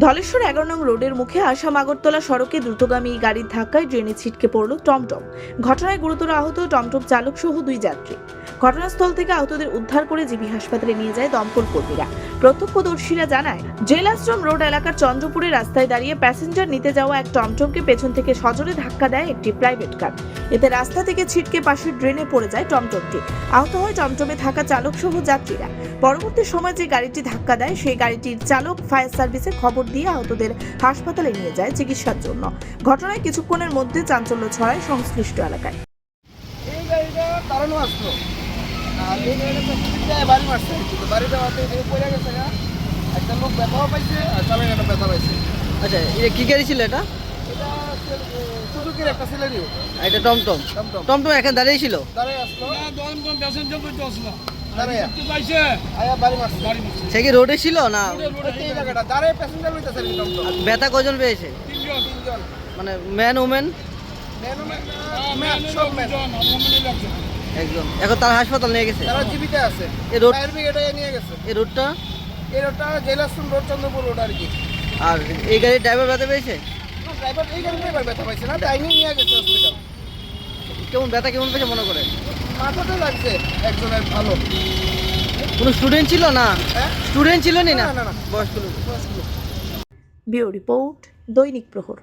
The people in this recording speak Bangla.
ধলেশ্বর 11 নং রোডের মুখে আসাম আগরতলা সড়কে দ্রুতগামী গাড়ির ধাক্কায় ড্রেনে ছিটকে পড়ল টমটম। ঘটনায় গুরুতর আহত টমটম চালক সহ 2 যাত্রী। ঘটনাস্থল থেকে আহতদের উদ্ধার করে জিবি হাসপাতালে নিয়ে যায় দমকল কর্মীরা। প্রত্যক্ষদর্শীরা জানায়, জেলাশ্রম রোড এলাকার চন্দ্রপুরে রাস্তায় দাঁড়িয়ে প্যাসেঞ্জার নিতে যাওয়া এক টমটমকে পেছন থেকে সজোরে ধাক্কা দেয় একটি প্রাইভেট কার। এতে রাস্তা থেকে ছিটকে পাশের ড্রেনে পড়ে যায় টমটমটি। আহত হয় টমটমে থাকা চালক সহ যাত্রীরা। পরবর্তী সময় যে গাড়িটি ধাক্কা দেয় সেই গাড়িটির চালক ফায়ার সার্ভিসে খবর দিয়ে আহতদের হাসপাতালে নিয়ে যায় চিকিৎসার জন্য। ঘটনায় কিছুক্ষণের মধ্যে চাঞ্চল্য ছড়ায় সংশ্লিষ্ট এলাকায়। এই গাড়িটা দাঁড়ানো আসলো আর এই গাড়িটা বাড়ি মারছে, কিন্তু বাড়ি দেওয়াতে পড়ে গেছে গা। একটা লোক ব্যথাও পাইছে আর চালানো ব্যথা পাইছে। আচ্ছা, এটা কি গাড়ি ছিল? এটা এটা সুজুকির একটা সিলেরিও। এটা টমটম। টমটম এখানে দাঁড়িয়ে ছিল, দাঁড়িয়ে আসলো, দাঁড়িয়ে আয়া বাড়ি মারছে। সে কি রোডে ছিল না? এই জায়গাটা দাঁড়িয়ে প্যাসেঞ্জার লইতেছে টমটম। ব্যথা কজন পেয়েছে? তিনজন। মানে ম্যান ওমেন সব ম্যান। একজন। এখন তার হাসপাতাল নিয়ে গেছে। তারা জীবিত আছে। এই রোড, ফায়ার ব্রিগেডে নিয়ে গেছে। এই রোডটা, এই রোডটা জেলাশ্রম রোড, চন্দ্রপুর রোড আর কি। আর এই গাড়ির ড্রাইভার ব্যথা পেয়েছে? ড্রাইভার এই গাড়িটাই ব্যথা পাইছে না, তাই নিয়ে গেছে হসপিটাল। কেমন ব্যথা কেমন পেয়েছে মনে করে? মাথাতে লাগছে একজনের ভালো। কোনো স্টুডেন্ট ছিল না? হ্যাঁ? স্টুডেন্ট ছিল না? না, না, না। বয়স্ক লোক। ব্যুরো রিপোর্ট, দৈনিক প্রহর।